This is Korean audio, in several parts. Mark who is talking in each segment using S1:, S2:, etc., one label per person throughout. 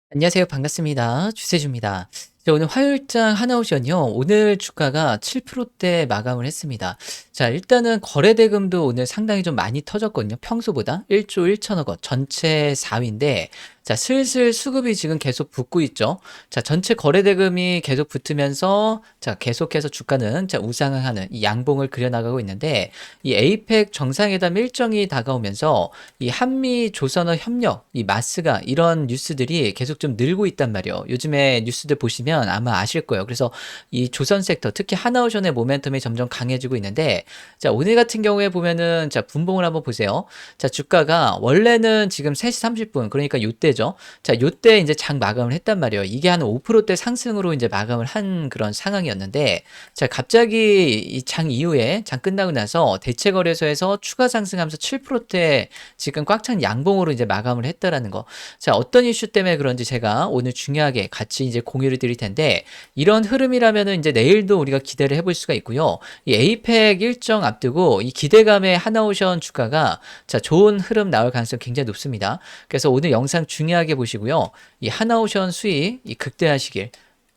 S1: 안녕하세요. 반갑습니다. 주세주입니다. 자, 오늘 화요일장 하나오션이요. 오늘 주가가 7%대 마감을 했습니다. 자, 일단은 거래대금도 오늘 상당히 좀 많이 터졌거든요. 평소보다 1조 1천억 원, 전체 4위인데, 자, 슬슬 수급이 지금 계속 붙고 있죠. 자, 전체 거래대금이 계속 붙으면서, 자, 계속해서 주가는 자, 우상향하는 이 양봉을 그려나가고 있는데, 이 에이펙 정상회담 일정이 다가오면서 이 한미 조선어 협력, 이 마스가 이런 뉴스들이 계속 좀 늘고 있단 말이에요. 요즘에 뉴스들 보시면 아마 아실 거예요. 그래서 이 조선 섹터, 특히 하나오션의 모멘텀이 점점 강해지고 있는데, 자, 오늘 같은 경우에 보면은 자, 분봉을 한번 보세요. 자, 주가가 원래는 지금 3시 30분, 그러니까 요때죠. 자, 요때 이제 장 마감을 했단 말이에요. 이게 한 5%대 상승으로 이제 마감을 한 그런 상황이었는데, 자, 갑자기 이 장 이후에 장 끝나고 나서 대체 거래소에서 추가 상승하면서 7%대 지금 꽉 찬 양봉으로 이제 마감을 했다라는 거. 자, 어떤 이슈 때문에 그런지 제가 오늘 중요하게 같이 이제 공유를 드릴 텐데, 이런 흐름이라면은 이제 내일도 우리가 기대를 해볼 수가 있고요. 이 에이펙 일정 앞두고 이 기대감에 하나오션 주가가 자, 좋은 흐름 나올 가능성이 굉장히 높습니다. 그래서 오늘 영상 중요하게 보시고요. 이 하나오션 수익 이 극대화하시길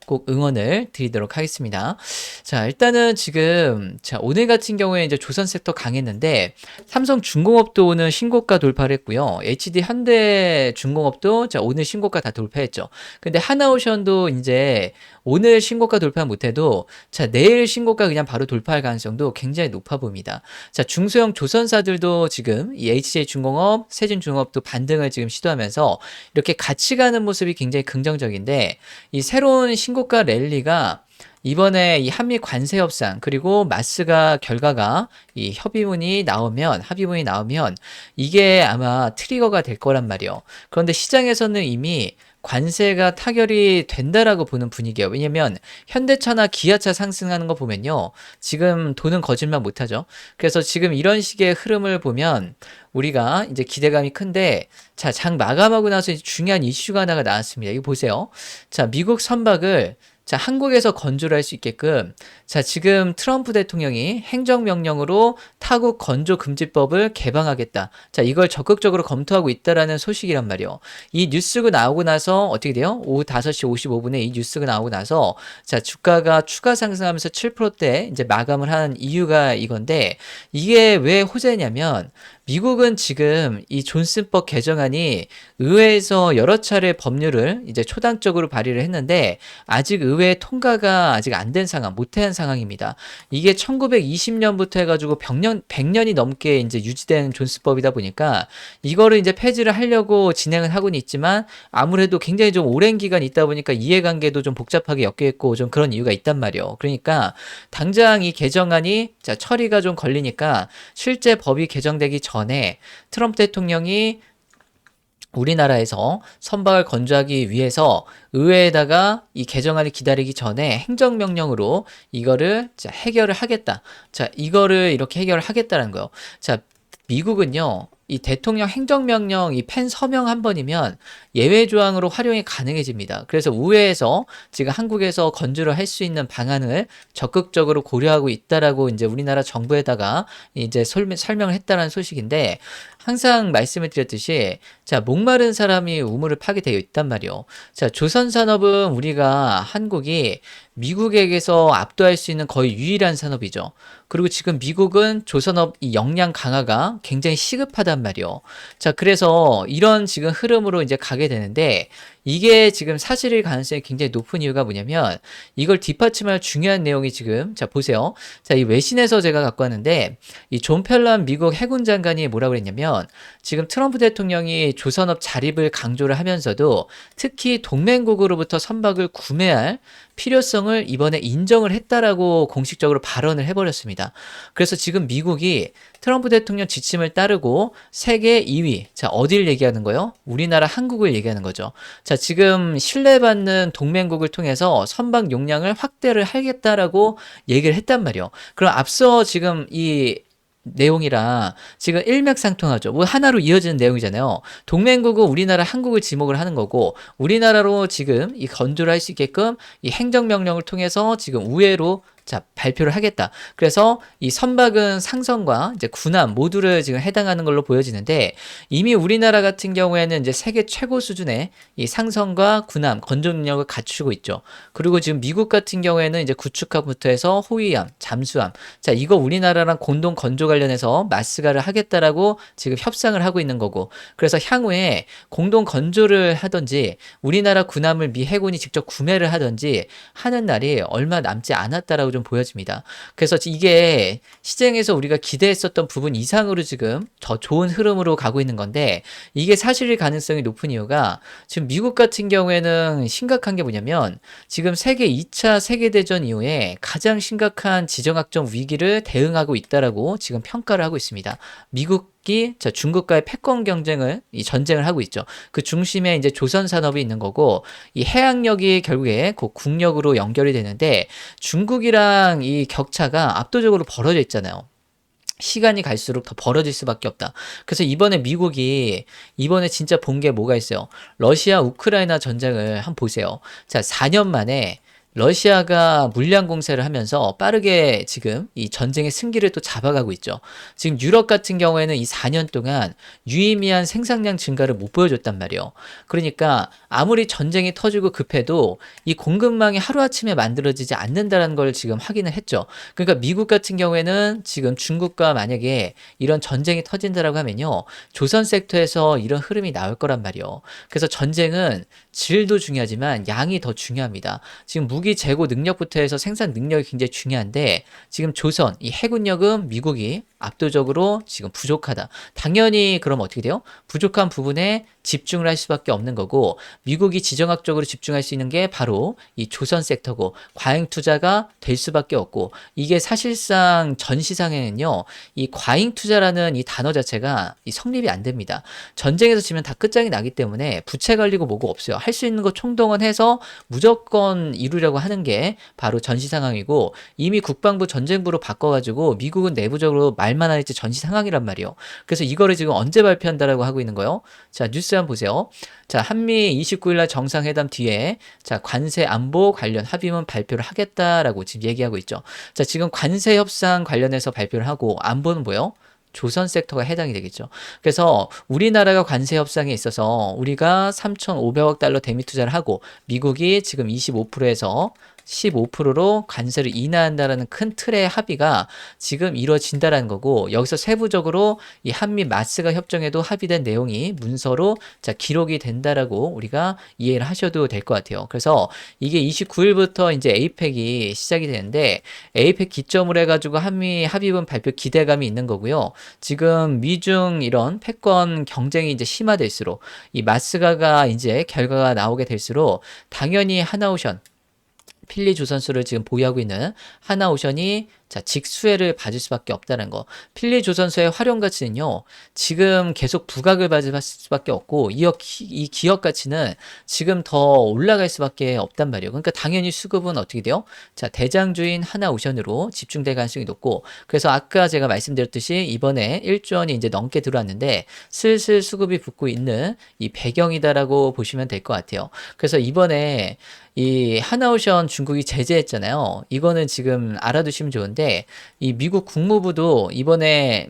S1: 꼭 응원을 드리도록 하겠습니다. 자, 일단은 지금, 자, 오늘 같은 경우에 이제 조선 섹터 강했는데, 삼성중공업도 오늘 신고가 돌파를 했고요. HD 현대중공업도 자, 오늘 신고가 다 돌파했죠. 근데 하나오션도 이제 오늘 신고가 돌파 못해도, 자, 내일 신고가 그냥 바로 돌파할 가능성도 굉장히 높아 보입니다. 자, 중소형 조선사들도 지금 이 HJ중공업, 세진중공업도 반등을 지금 시도하면서 이렇게 같이 가는 모습이 굉장히 긍정적인데, 이 새로운 신고가 랠리가 이번에 이 한미 관세 협상 그리고 마스가 결과가 이 합의문이 나오면 이게 아마 트리거가 될 거란 말이에요. 그런데 시장에서는 이미 관세가 타결이 된다라고 보는 분위기예요. 왜냐면 현대차나 기아차 상승하는 거 보면요. 지금 돈은 거짓말 못하죠. 그래서 지금 이런 식의 흐름을 보면 우리가 이제 기대감이 큰데, 자, 장 마감하고 나서 이제 중요한 이슈가 하나가 나왔습니다. 이거 보세요. 자, 미국 선박을 자, 한국에서 건조를 할 수 있게끔 자, 지금 트럼프 대통령이 행정명령으로 타국 건조 금지법을 개방하겠다. 자, 이걸 적극적으로 검토하고 있다라는 소식이란 말이에요. 이 뉴스가 나오고 나서 어떻게 돼요? 오후 5시 55분에 이 뉴스가 나오고 나서 자, 주가가 추가 상승하면서 7%대 이제 마감을 한 이유가 이건데, 이게 왜 호재냐면 미국은 지금 이 존슨법 개정안이 의회에서 여러 차례 법률을 이제 초당적으로 발의를 했는데 아직 의회 통과가 아직 안 된 상황, 못한 상황입니다. 이게 1920년부터 해가지고 100년이 넘게 이제 유지된 존슨법이다 보니까 이거를 이제 폐지를 하려고 진행을 하고는 있지만 아무래도 굉장히 좀 오랜 기간 있다 보니까 이해관계도 좀 복잡하게 엮여있고 좀 그런 이유가 있단 말이에요. 그러니까 당장 이 개정안이 자, 처리가 좀 걸리니까 실제 법이 개정되기 전에 트럼프 대통령이 우리나라에서 선박을 건조하기 위해서 의회에다가 이 개정안을 기다리기 전에 행정명령으로 이거를 자, 해결을 하겠다. 자, 이거를 이렇게 해결을 하겠다는 거예요. 자, 미국은요, 이 대통령 행정명령 이 펜 서명 한 번이면 예외 조항으로 활용이 가능해집니다. 그래서 의회에서 지금 한국에서 건조를 할 수 있는 방안을 적극적으로 고려하고 있다라고 이제 우리나라 정부에다가 이제 설명을 했다라는 소식인데, 항상 말씀을 드렸듯이 자, 목마른 사람이 우물을 파게 되어 있단 말이요. 자, 조선산업은 우리가 한국이 미국에게서 압도할 수 있는 거의 유일한 산업이죠. 그리고 지금 미국은 조선업 이 역량 강화가 굉장히 시급하단 말이요. 자, 그래서 이런 지금 흐름으로 이제 가게 되는데, 이게 지금 사실일 가능성이 굉장히 높은 이유가 뭐냐면 이걸 뒷받침할 중요한 내용이 지금 자, 보세요. 자, 이 외신에서 제가 갖고 왔는데 이 존 펠런 미국 해군 장관이 뭐라고 그랬냐면 지금 트럼프 대통령이 조선업 자립을 강조를 하면서도 특히 동맹국으로부터 선박을 구매할 필요성을 이번에 인정을 했다라고 공식적으로 발언을 해버렸습니다. 그래서 지금 미국이 트럼프 대통령 지침을 따르고 세계 2위, 자, 어딜 얘기하는 거예요? 우리나라 한국을 얘기하는 거죠. 자, 지금 신뢰받는 동맹국을 통해서 선박 용량을 확대를 하겠다라고 얘기를 했단 말이에요. 그럼 앞서 지금 이 내용이랑 지금 일맥상통하죠. 뭐 하나로 이어지는 내용이잖아요. 동맹국은 우리나라 한국을 지목을 하는 거고 우리나라로 지금 이 건조를 할 수 있게끔 이 행정명령을 통해서 지금 우회로 자, 발표를 하겠다. 그래서 이 선박은 상선과 이제 군함 모두를 지금 해당하는 걸로 보여지는데 이미 우리나라 같은 경우에는 이제 세계 최고 수준의 이 상선과 군함 건조 능력을 갖추고 있죠. 그리고 지금 미국 같은 경우에는 이제 구축함부터 해서 호위함, 잠수함. 자, 이거 우리나라랑 공동 건조 관련해서 마스가를 하겠다라고 지금 협상을 하고 있는 거고. 그래서 향후에 공동 건조를 하든지 우리나라 군함을 미 해군이 직접 구매를 하든지 하는 날이 얼마 남지 않았다라고 좀 보여집니다. 그래서 이게 시장에서 우리가 기대했었던 부분 이상으로 지금 더 좋은 흐름으로 가고 있는 건데 이게 사실일 가능성이 높은 이유가 지금 미국 같은 경우에는 심각한 게 뭐냐면 지금 세계 2차 세계대전 이후에 가장 심각한 지정학적 위기를 대응하고 있다라고 지금 평가를 하고 있습니다. 미국이 중국과의 패권 경쟁을 이 전쟁을 하고 있죠. 그 중심에 이제 조선 산업이 있는 거고 이 해양력이 결국에 그 국력으로 연결이 되는데 중국이랑 이 격차가 압도적으로 벌어져 있잖아요. 시간이 갈수록 더 벌어질 수밖에 없다. 그래서 이번에 미국이 이번에 진짜 본 게 뭐가 있어요. 러시아 우크라이나 전쟁을 한번 보세요. 자, 4년 만에 러시아가 물량 공세를 하면서 빠르게 지금 이 전쟁의 승기를 또 잡아가고 있죠. 지금 유럽 같은 경우에는 이 4년 동안 유의미한 생산량 증가를 못 보여줬단 말이에요. 그러니까 아무리 전쟁이 터지고 급해도 이 공급망이 하루아침에 만들어지지 않는다는 걸 지금 확인을 했죠. 그러니까 미국 같은 경우에는 지금 중국과 만약에 이런 전쟁이 터진다라고 하면요. 조선 섹터에서 이런 흐름이 나올 거란 말이에요. 그래서 전쟁은 질도 중요하지만 양이 더 중요합니다. 지금 무기 재고 능력부터 해서 생산 능력이 굉장히 중요한데 지금 조선 이 해군력은 미국이 압도적으로 지금 부족하다. 당연히 그럼 어떻게 돼요? 부족한 부분에 집중을 할 수밖에 없는 거고 미국이 지정학적으로 집중할 수 있는 게 바로 이 조선 섹터고 과잉 투자가 될 수밖에 없고 이게 사실상 전 시장에는요. 이 과잉 투자라는 이 단어 자체가 이 성립이 안 됩니다. 전쟁에서 지면 다 끝장이 나기 때문에 부채 걸리고 뭐고 없어요. 할 수 있는 거 총동원해서 무조건 이루려고 하는 게 바로 전시 상황이고 이미 국방부 전쟁부로 바꿔가지고 미국은 내부적으로 말만 할지 전시 상황이란 말이에요. 그래서 이거를 지금 언제 발표한다라고 하고 있는 거예요? 자, 뉴스 한번 보세요. 자, 한미 29일 날 정상회담 뒤에 자, 관세 안보 관련 합의문 발표를 하겠다라고 지금 얘기하고 있죠. 자, 지금 관세 협상 관련해서 발표를 하고 안보는 뭐예요? 조선 섹터가 해당이 되겠죠. 그래서 우리나라가 관세 협상에 있어서 우리가 3,500억 달러 대미 투자를 하고 미국이 지금 25%에서 15%로 관세를 인하한다라는 큰 틀의 합의가 지금 이루어진다라는 거고 여기서 세부적으로 이 한미 마스가 협정에도 합의된 내용이 문서로 자 기록이 된다라고 우리가 이해를 하셔도 될 것 같아요. 그래서 이게 29일부터 이제 에이펙이 시작이 되는데 에이펙 기점으로 해가지고 한미 합의문 발표 기대감이 있는 거고요. 지금 미중 이런 패권 경쟁이 이제 심화될수록 이 마스가가 이제 결과가 나오게 될수록 당연히 하나오션 필리 조선소를 지금 보유하고 있는 하나오션이 자, 직수혜를 받을 수밖에 없다는 거. 필리 조선소의 활용 가치는요, 지금 계속 부각을 받을 수밖에 없고, 이 기업 가치는 지금 더 올라갈 수밖에 없단 말이에요. 그러니까 당연히 수급은 어떻게 돼요? 자, 대장주인 하나오션으로 집중될 가능성이 높고, 그래서 아까 제가 말씀드렸듯이 이번에 1조 원이 이제 넘게 들어왔는데, 슬슬 수급이 붙고 있는 이 배경이다라고 보시면 될 것 같아요. 그래서 이번에 이 하나오션 중국이 제재했잖아요. 이거는 지금 알아두시면 좋은데 이 미국 국무부도 이번에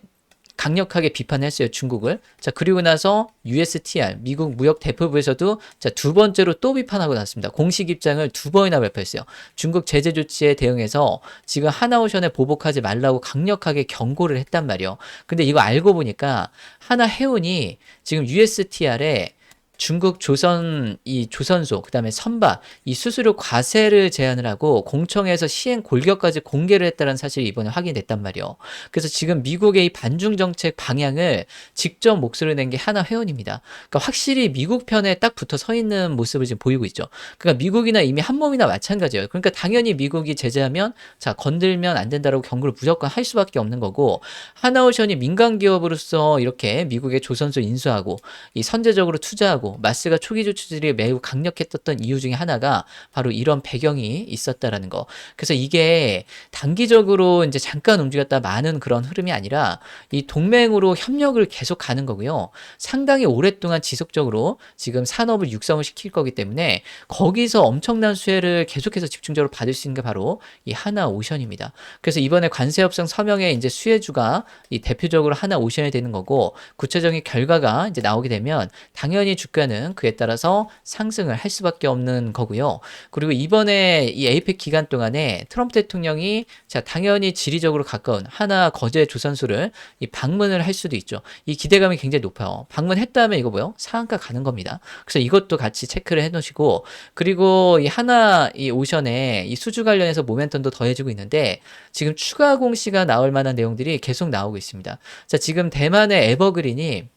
S1: 강력하게 비판했어요, 중국을. 자, 그리고 나서 USTR, 미국 무역대표부에서도 자, 두 번째로 또 비판하고 났습니다. 공식 입장을 두 번이나 발표했어요. 중국 제재 조치에 대응해서 지금 하나오션에 보복하지 말라고 강력하게 경고를 했단 말이에요. 근데 이거 알고 보니까 하나 해운이 지금 USTR에 중국 조선소, 그 다음에 선박, 이 수수료 과세를 제한을 하고 공청회에서 시행 골격까지 공개를 했다는 사실이 이번에 확인됐단 말이에요. 그래서 지금 미국의 이 반중 정책 방향을 직접 목소리를 낸 게 하나 회원입니다. 그러니까 확실히 미국 편에 딱 붙어 서 있는 모습을 지금 보이고 있죠. 그러니까 미국이나 이미 한 몸이나 마찬가지예요. 그러니까 당연히 미국이 제재하면 자, 건들면 안 된다라고 경고를 무조건 할 수밖에 없는 거고 하나오션이 민간 기업으로서 이렇게 미국의 조선소 인수하고 이 선제적으로 투자하고 하고 마스가 초기 조치들이 매우 강력했었던 이유 중에 하나가 바로 이런 배경이 있었다라는 거. 그래서 이게 단기적으로 이제 잠깐 움직였다 마는 그런 흐름이 아니라 이 동맹으로 협력을 계속 가는 거고요. 상당히 오랫동안 지속적으로 지금 산업을 육성을 시킬 거기 때문에 거기서 엄청난 수혜를 계속해서 집중적으로 받을 수 있는 게 바로 이 하나오션입니다. 그래서 이번에 관세 협상 서명의 이제 수혜주가 이 대표적으로 하나오션이 되는 거고, 구체적인 결과가 이제 나오게 되면 당연히 주가는 그에 따라서 상승을 할 수밖에 없는 거고요. 그리고 이번에 이 에이펙 기간 동안에 트럼프 대통령이 자 당연히 지리적으로 가까운 하나 거제 조선소를 이 방문을 할 수도 있죠. 이 기대감이 굉장히 높아요. 방문했다면 이거 뭐요? 상한가 가는 겁니다. 그래서 이것도 같이 체크를 해놓으시고, 그리고 이 하나 이 오션에 이 수주 관련해서 모멘텀도 더해지고 있는데 지금 추가 공시가 나올 만한 내용들이 계속 나오고 있습니다. 자, 지금 대만의 에버그린이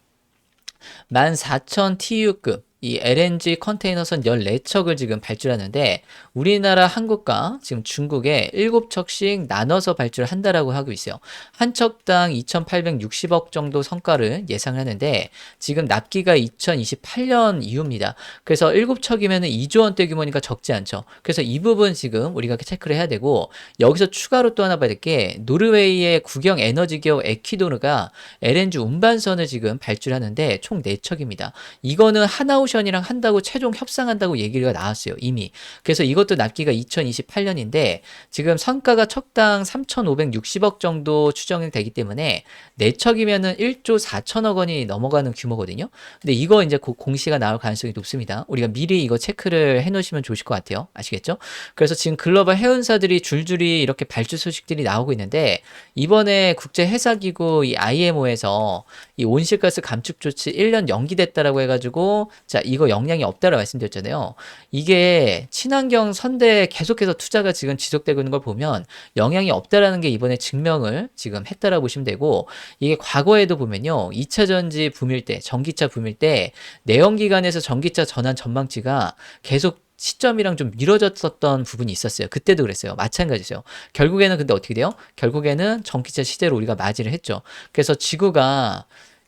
S1: 14,000 TU급 이 LNG 컨테이너선 14척을 지금 발주하는데 우리나라 한국과 지금 중국에 7척씩 나눠서 발주한다라고 하고 있어요. 한 척당 2,860억 정도 성과를 예상하는데 지금 납기가 2028년 이후입니다. 그래서 7척이면 2조 원대 규모니까 적지 않죠. 그래서 이 부분 지금 우리가 체크를 해야 되고, 여기서 추가로 또 하나 봐야 될 게 노르웨이의 국영 에너지 기업 에퀴도르가 LNG 운반선을 지금 발주하는데 총 4척입니다. 이거는 하나오션이랑 한다고 최종 협상한다고 얘기가 나왔어요, 이미. 그래서 이것도 납기가 2028년인데 지금 성과가 척당 3,560억 정도 추정이 되기 때문에 4척이면은 1조 4천억 원이 넘어가는 규모거든요. 근데 이거 이제 곧 공시가 나올 가능성이 높습니다. 우리가 미리 이거 체크를 해 놓으시면 좋으실 것 같아요. 아시겠죠? 그래서 지금 글로벌 해운사들이 줄줄이 이렇게 발주 소식들이 나오고 있는데, 이번에 국제해사기구 이 IMO에서 이 온실가스 감축 조치 1년 연기됐다라고 해가지고 자 이거 영향이 없다라고 말씀드렸잖아요. 이게 친환경 선대에 계속해서 투자가 지금 지속되고 있는 걸 보면 영향이 없다라는 게 이번에 증명을 지금 했다라고 보시면 되고, 이게 과거에도 보면요 2차 전지 붐일 때, 전기차 붐일 때 내연기관에서 전기차 전환 전망치가 계속 시점이랑 좀 미뤄졌었던 부분이 있었어요. 그때도 그랬어요. 마찬가지죠. 결국에는 근데 어떻게 돼요? 결국에는 전기차 시대로 우리가 맞이를 했죠. 그래서 지구가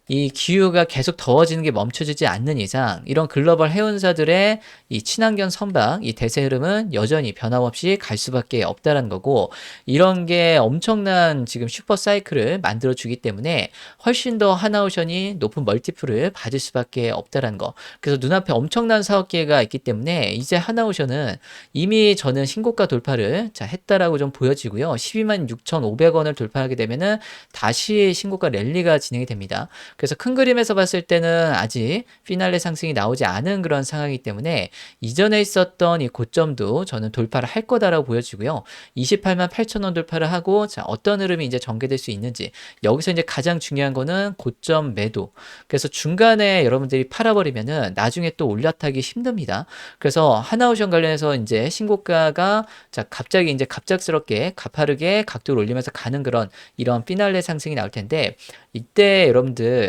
S1: 이 기후가 계속 더워지는 게 멈춰지지 않는 이상 이런 글로벌 해운사들의 이 친환경 선박, 이 대세 흐름은 여전히 변함없이 갈 수밖에 없다라는 거고, 이런 게 엄청난 지금 슈퍼 사이클을 만들어 주기 때문에 훨씬 더 하나오션이 높은 멀티플을 받을 수밖에 없다라는 거. 그래서 눈앞에 엄청난 사업 기회가 있기 때문에 이제 하나오션은 이미 저는 신고가 돌파를 자 했다라고 좀 보여지고요. 12만 6,500원을 돌파하게 되면은 다시 신고가 랠리가 진행이 됩니다. 그래서 큰 그림에서 봤을 때는 아직 피날레 상승이 나오지 않은 그런 상황이기 때문에 이전에 있었던 이 고점도 저는 돌파를 할 거다라고 보여지고요. 28만 8천 원 돌파를 하고 자 어떤 흐름이 이제 전개될 수 있는지, 여기서 이제 가장 중요한 거는 고점 매도. 그래서 중간에 여러분들이 팔아버리면은 나중에 또 올라타기 힘듭니다. 그래서 하나오션 관련해서 이제 신고가가 자 갑자기 이제 갑작스럽게 가파르게 각도를 올리면서 가는 그런 이런 피날레 상승이 나올 텐데, 이때 여러분들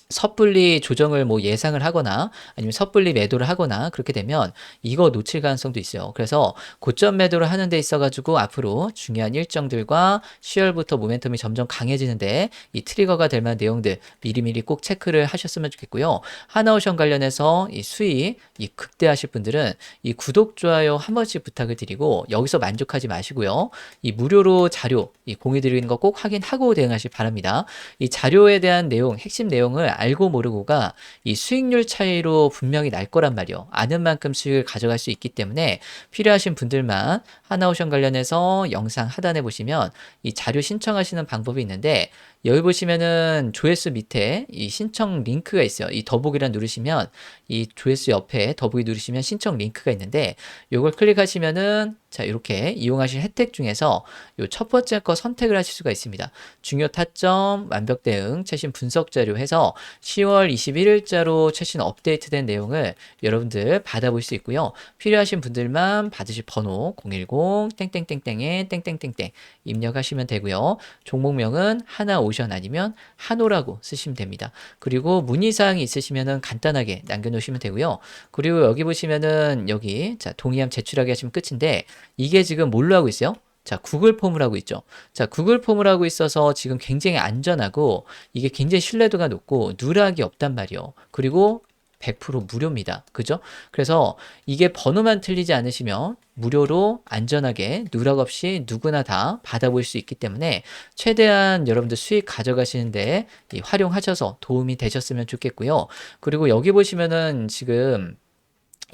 S1: 섣불리 조정을 뭐 예상을 하거나 아니면 섣불리 매도를 하거나 그렇게 되면 이거 놓칠 가능성도 있어요. 그래서 고점 매도를 하는 데 있어가지고 앞으로 중요한 일정들과 10월부터 모멘텀이 점점 강해지는데 이 트리거가 될 만한 내용들 미리미리 꼭 체크를 하셨으면 좋겠고요. 하나오션 관련해서 이 수익 이 극대화하실 분들은 이 구독, 좋아요 한 번씩 부탁을 드리고 여기서 만족하지 마시고요. 이 무료로 자료 이 공유드리는 거 꼭 확인하고 대응하시기 바랍니다. 이 자료에 대한 내용, 핵심 내용을 알고 모르고가 이 수익률 차이로 분명히 날 거란 말이요. 아는 만큼 수익을 가져갈 수 있기 때문에 필요하신 분들만 하나오션 관련해서 영상 하단에 보시면 이 자료 신청하시는 방법이 있는데, 여기 보시면은 조회수 밑에 이 신청 링크가 있어요. 이 더보기란 누르시면 이 조회수 옆에 더보기 누르시면 신청 링크가 있는데 요걸 클릭하시면은 자 이렇게 이용하실 혜택 중에서 요 첫 번째 거 선택을 하실 수가 있습니다. 중요 타점, 완벽 대응, 최신 분석 자료 해서 10월 21일자로 최신 업데이트된 내용을 여러분들 받아볼 수 있고요. 필요하신 분들만 받으실 번호 010 땡땡땡땡에 땡땡땡땡 입력하시면 되고요. 종목명은 하나오션 아니면 한오라고 쓰시면 됩니다. 그리고 문의사항이 있으시면은 간단하게 남겨놓으시면 되고요. 그리고 여기 보시면은 여기 자 동의함 제출하기 하시면 끝인데, 이게 지금 뭘로 하고 있어요? 자, 구글 폼을 하고 있죠. 자, 구글 폼을 하고 있어서 지금 굉장히 안전하고 이게 굉장히 신뢰도가 높고 누락이 없단 말이요. 그리고 100% 무료입니다. 그죠? 그래서 이게 번호만 틀리지 않으시면 무료로 안전하게 누락 없이 누구나 다 받아볼 수 있기 때문에 최대한 여러분들 수익 가져가시는데 활용하셔서 도움이 되셨으면 좋겠고요. 그리고 여기 보시면은 지금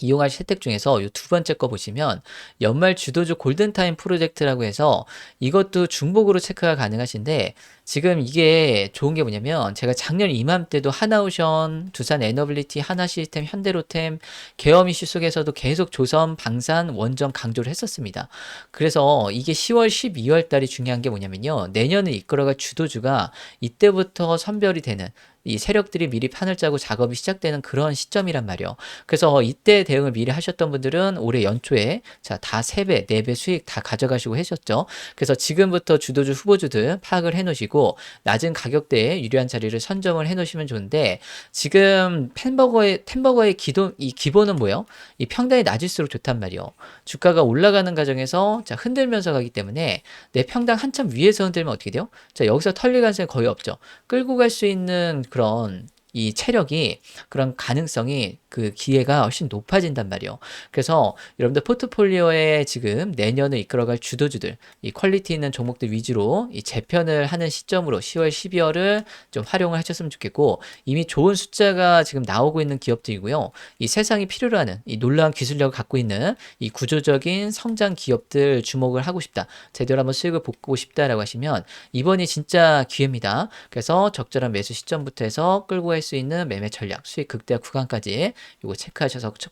S1: 이용하실 혜택 중에서 이 두 번째 거 보시면 연말 주도주 골든타임 프로젝트라고 해서 이것도 중복으로 체크가 가능하신데 지금 이게 좋은 게 뭐냐면 제가 작년 이맘때도 하나오션, 두산 에너빌리티, 하나시스템, 현대로템 계엄 이슈 속에서도 계속 조선, 방산, 원전 강조를 했었습니다. 그래서 이게 10월, 12월 달이 중요한 게 뭐냐면요. 내년을 이끌어갈 주도주가 이때부터 선별이 되는 이 세력들이 미리 판을 짜고 작업이 시작되는 그런 시점이란 말이에요. 그래서 이때 대응을 미리 하셨던 분들은 올해 연초에 자, 다 3배, 4배 수익 다 가져가시고 하셨죠. 그래서 지금부터 주도주 후보주들 파악을 해 놓으시고 낮은 가격대에 유리한 자리를 선점을 해 놓으시면 좋은데 지금 템버거의 이 기본은 뭐예요? 이 평단이 낮을수록 좋단 말이에요. 주가가 올라가는 과정에서 자, 흔들면서 가기 때문에 내 평당 한참 위에서 흔들면 어떻게 돼요? 자, 여기서 털릴 가능성이 거의 없죠. 끌고 갈 수 있는 그런 이 체력이 그런 가능성이 그 기회가 훨씬 높아진단 말이에요. 그래서 여러분들 포트폴리오에 지금 내년을 이끌어갈 주도주들, 이 퀄리티 있는 종목들 위주로 이 재편을 하는 시점으로 10월, 12월을 좀 활용을 하셨으면 좋겠고 이미 좋은 숫자가 지금 나오고 있는 기업들이고요. 이 세상이 필요로 하는 이 놀라운 기술력을 갖고 있는 이 구조적인 성장 기업들 주목을 하고 싶다. 제대로 한번 수익을 보고 싶다라고 하시면 이번이 진짜 기회입니다. 그래서 적절한 매수 시점부터 해서 끌고 갈 수 있는 매매 전략, 수익 극대화 구간까지 요거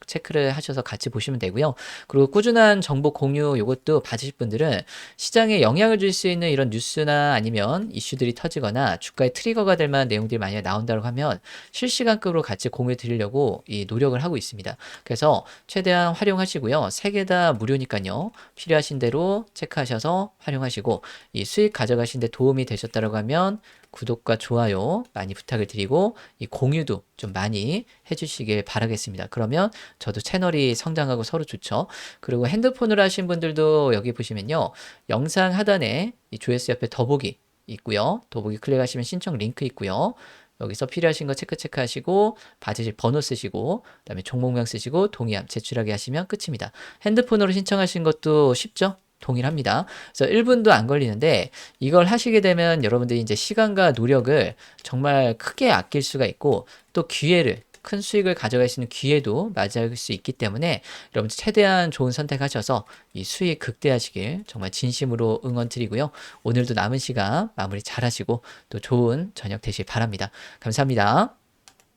S1: 체크를 하셔서 같이 보시면 되고요. 그리고 꾸준한 정보 공유 요것도 받으실 분들은 시장에 영향을 줄 수 있는 이런 뉴스나 아니면 이슈들이 터지거나 주가의 트리거가 될 만한 내용들이 만약에 나온다고 하면 실시간급으로 같이 공유 드리려고 이 노력을 하고 있습니다. 그래서 최대한 활용하시고요. 3개 다 무료니까요. 필요하신 대로 체크하셔서 활용하시고 이 수익 가져가신 데 도움이 되셨다고 하면 구독과 좋아요 많이 부탁을 드리고 이 공유도 좀 많이 해주시길 바라겠습니다. 그러면 저도 채널이 성장하고 서로 좋죠. 그리고 핸드폰으로 하신 분들도 여기 보시면요. 영상 하단에 이 조회수 옆에 더보기 있고요. 더보기 클릭하시면 신청 링크 있고요. 여기서 필요하신 거 체크하시고 받으실 번호 쓰시고 그다음에 종목명 쓰시고 동의함 제출하게 하시면 끝입니다. 핸드폰으로 신청하신 것도 쉽죠? 동일합니다. 그래서 1분도 안 걸리는데 이걸 하시게 되면 여러분들이 이제 시간과 노력을 정말 크게 아낄 수가 있고 또 기회를 큰 수익을 가져갈 수 있는 기회도 맞이할 수 있기 때문에 여러분 최대한 좋은 선택하셔서 이 수익 극대화하시길 정말 진심으로 응원 드리고요. 오늘도 남은 시간 마무리 잘 하시고 또 좋은 저녁 되시길 바랍니다. 감사합니다.